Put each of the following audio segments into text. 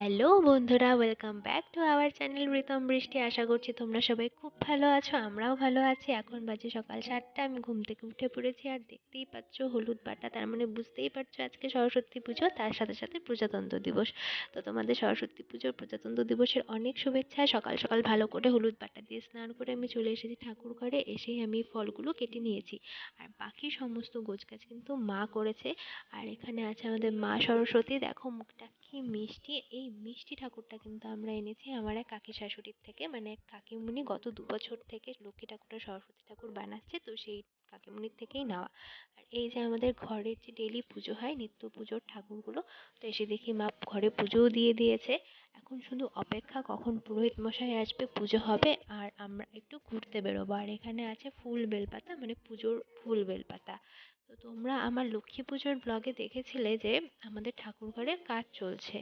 Hello বন্ধুরা, welcome back to our channel Ritam বৃষ্টি। আশা করছি তোমরা সবাই খুব ভালো আছো, আমরাও ভালো আছি। এখন বাজে সকাল 7টা, আমি ঘুম থেকে উঠে পড়েছি। আর দেখতেই পাচ্ছ হলুদ বাটা, তার মানে বুঝতেই পারছো আজকে সরস্বতী পুজো, তার সাথে সাথে প্রজাতন্ত্র দিবস। তো তোমাদের সরস্বতী পুজোর প্রজাতন্ত্র দিবসের অনেক শুভেচ্ছা। সকাল সকাল ভালো করে হলুদ বাটা দিয়ে স্নান করে আমি চলে এসেছি ঠাকুর ঘরে। এসেই আমি ফলগুলো কেটে নিয়েছি, আর বাকি সমস্ত গোছগাছ কিন্তু মা করেছে। আর এখানে আছে আমাদের মা সরস্বতী, দেখো মুখটা কি মিষ্টি। এই মিষ্টি ঠাকুরটা কিন্তু আমরা এনেছি আমার এক কাকি শাশুড়ির থেকে, মানে কাকিমুনি গত 2 বছর থেকে লক্ষ্মী ঠাকুরটা সরস্বতী ঠাকুর বানাচ্ছে, তো সেই কাকিমুনির থেকেই নেওয়া। আর এই যে আমাদের ঘরের যে ডেলি পুজো হয়, নিত্য পুজোর ঠাকুরগুলো, তো এসে দেখি মা ঘরে পুজোও দিয়ে দিয়েছে। এখন শুধু অপেক্ষা কখন পুরোহিত মশাই আসবে, পুজো হবে আর আমরা একটু ঘুরতে বেরোবো। আর এখানে আছে ফুল বেলপাতা, মানে পুজোর ফুল বেলপাতা। তো তোমরা আমার লক্ষ্মী পুজোর ব্লগে দেখেছিলে যে আমাদের ঠাকুর ঘরের কাজ চলছে,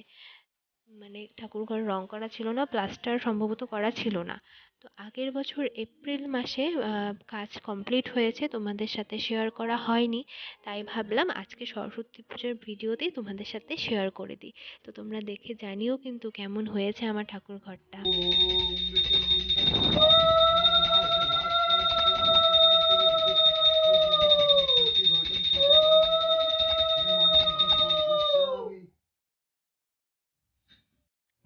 মানে ঠাকুর ঘর রং করা ছিল না, প্লাস্টার সম্ভবত করা ছিল না। তো আগের বছর এপ্রিল মাসে কাজ কমপ্লিট হয়েছে, তোমাদের সাথে শেয়ার করা হয়নি, তাই ভাবলাম আজকে সরস্বতী পুজোর ভিডিওতেই তোমাদের সাথে শেয়ার করে দিই। তো তোমরা দেখে জানিও কিন্তু কেমন হয়েছে আমার ঠাকুর ঘরটা।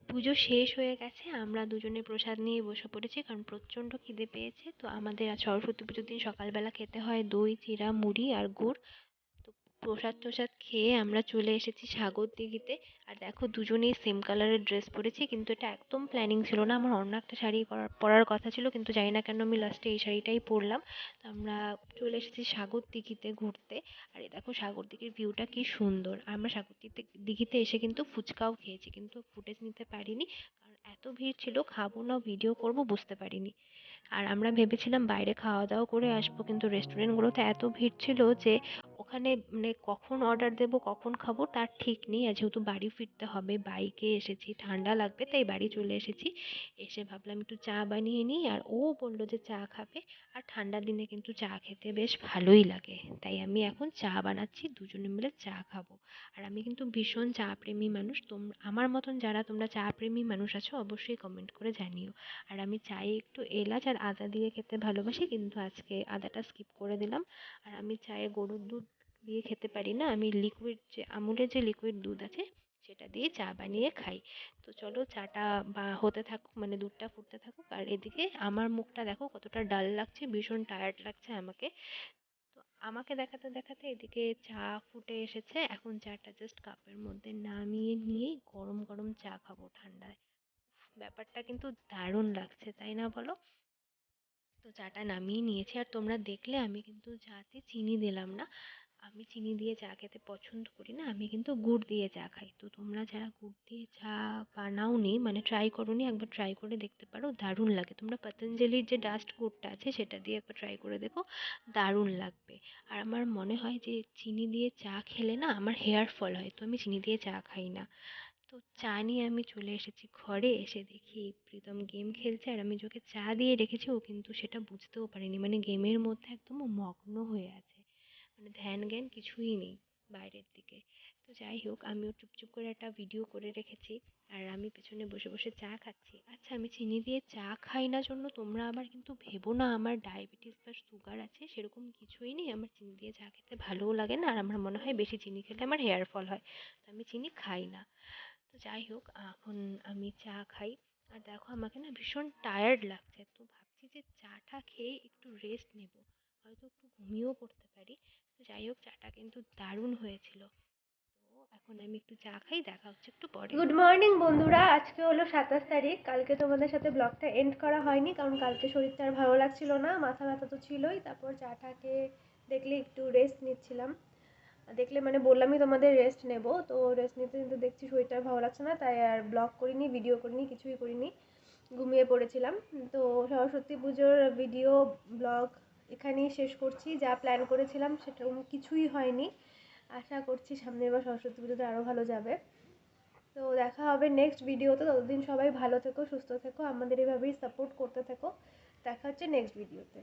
পুজো শেষ হয়ে গেছে, আমরা দুজনে প্রসাদ নিয়ে বসে পড়েছি, কারণ প্রচণ্ড খিদে পেয়েছে। তো আমাদের আজ সরস্বতী পুজোর দিন সকালবেলা খেতে হয় দই চিড়া মুড়ি আর গুড়। তো প্রসাদ টোসাদ খেয়ে আমরা চলে এসেছি সাগর দিঘিতে। আর দেখো দুজনেই সেম কালারের ড্রেস পরেছি, কিন্তু এটা একদম প্ল্যানিং ছিল না। আমার অন্য একটা শাড়ি পরার কথা ছিল, কিন্তু জানি না কেন আমি লাস্টে এই শাড়িটাই পরলাম। তো আমরা চলে এসেছি সাগর দিঘিতে ঘুরতে। আর এই দেখো সাগর দিঘির ভিউটা কি সুন্দর। আমরা সাগর দিঘিতে এসে কিন্তু ফুচকাও খেয়েছি, কিন্তু ফুটেজ নিতে পারিনি, কারণ এত ভিড় ছিল, খাবো না ভিডিও করব বুঝতে পারিনি। আর আমরা ভেবেছিলাম বাইরে খাওয়া দাওয়া করে আসবো, কিন্তু রেস্টুরেন্টগুলোতে এত ভিড় ছিল যে ওখানে মানে কখন অর্ডার দেবো কখন খাবো তার ঠিক নেই। আর যেহেতু বাড়ি ফিরতে হবে, বাইকে এসেছি, ঠান্ডা লাগবে, তাই বাড়ি চলে এসেছি। এসে ভাবলাম একটু চা বানিয়ে নিই, আর ও বললো যে চা খাবে। আর ঠান্ডার দিনে কিন্তু চা খেতে বেশ ভালোই লাগে, তাই আমি এখন চা বানাচ্ছি, দুজনে মিলে চা খাবো। আর আমি কিন্তু ভীষণ চা প্রেমী মানুষ। আমার মতন যারা তোমরা চা প্রেমী মানুষ আছো অবশ্যই কমেন্ট করে জানিও। আর আমি চায়ে একটু এলাচ আর আদা দিয়ে খেতে ভালোবাসি, কিন্তু আজকে আদাটা স্কিপ করে দিলাম। আর আমি চায়ে গরুর দুধ দিয়ে খেতে পারি না, আমি লিকুইড যে আমুলের যে লিকুইড দুধ আছে সেটা দিয়ে চা বানিয়ে খাই। তো চলো চাটা বা হতে থাকুক, মানে দুধটা ফুটতে থাকুক, আর এদিকে আমার মুখটা দেখো কতটা ডাল লাগছে, ভীষণ টায়ার্ড লাগছে আমাকে। তো আমাকে দেখাতে দেখাতে এদিকে চা ফুটে এসেছে, এখন চাটা জাস্ট কাপের মধ্যে নামিয়ে নিয়েই গরম গরম চা খাবো ঠান্ডায়। ব্যাপারটা কিন্তু দারুণ লাগছে, তাই না বলো? তো চাটা নামিয়ে নিয়েছি, আর তোমরা দেখলে আমি কিন্তু চাতে চিনি দিলাম না। আমি চিনি দিয়ে চা খেতে পছন্দ করি না, আমি কিন্তু গুড় দিয়ে চা খাই। তো তোমরা যারা গুড় দিয়ে চা বানাওনি, মানে ট্রাই করোনি, একবার ট্রাই করে দেখতে পারো, দারুণ লাগে। তোমরা পতঞ্জলির যে ডাস্ট গুড়টা আছে সেটা দিয়ে একবার ট্রাই করে দেখো, দারুণ লাগবে। আর আমার মনে হয় যে চিনি দিয়ে চা খেলে না আমার হেয়ার ফল হয়, তো আমি চিনি দিয়ে চা খাই না। তো চা নিয়ে আমি চলে এসেছি ঘরে, এসে দেখি প্রীতম গেম খেলছে, আর আমি ওকে চা দিয়ে রেখেছি, ও কিন্তু সেটা বুঝতেও পারেনি, মানে গেমের মধ্যে একদম ও মগ্ন হয়ে আছে, মানে ধ্যান জ্ঞান কিছুই নেই বাইরের দিকে। তো যাই হোক, আমিও চুপচুপ করে একটা ভিডিও করে রেখেছি, আর আমি পেছনে বসে বসে চা খাচ্ছি। আচ্ছা, আমি চিনি দিয়ে চা খাই না জন্য তোমরা আবার কিন্তু ভেবো না আমার ডায়াবেটিস বা সুগার আছে, সেরকম কিছুই নেই। আমার চিনি দিয়ে চা খেতে ভালোও লাগে না, আর আমার মনে হয় বেশি চিনি খেলে আমার হেয়ার ফল হয়, তো আমি চিনি খাই না। তো যাই হোক, এখন আমি চা খাই। আর দেখো আমাকে না ভীষণ টায়ার্ড লাগছে, তো ভাবছি যে চাটা খেয়ে একটু রেস্ট নেব, হয়তো একটু ঘুমিয়েও পড়তে পারি। তো যাই হোক, চাটা কিন্তু দারুণ হয়েছিল। তো এখন আমি একটু চা খাই, দেখা হচ্ছে একটু পরে। গুড মর্নিং বন্ধুরা, আজকে হলো 27 তারিখ। কালকে তোমাদের সাথে ব্লগটা এন্ড করা হয়নি, কারণ কালকে শরীরটা আর ভালো লাগছিল না, মাথা ব্যথা তো ছিলই, তারপর চাটাকে দেখলে একটু রেস্ট নিচ্ছিলাম। দেখলে মানে বললামই তোমাদের রেস্ট নেব, তো রেস্ট নিতে নিতে দেখছি শরীরটা ভালো লাগছে না, তাই আর ব্লগ করিনি, ভিডিও করিনি, কিছুই করিনি, ঘুমিয়ে পড়েছিলাম। তো সরস্বতী পুজোর ভিডিও ব্লগ এখানেই শেষ করছি। যা প্ল্যান করেছিলাম সেরকম কিছুই হয়নি, আশা করছি সামনের বার সরস্বতী পুজোতে আরও ভালো যাবে। তো দেখা হবে নেক্সট ভিডিওতে, ততদিন সবাই ভালো থেকো, সুস্থ থেকো, আমাদের এভাবেই সাপোর্ট করতে থেকো। দেখা হচ্ছে নেক্সট ভিডিওতে।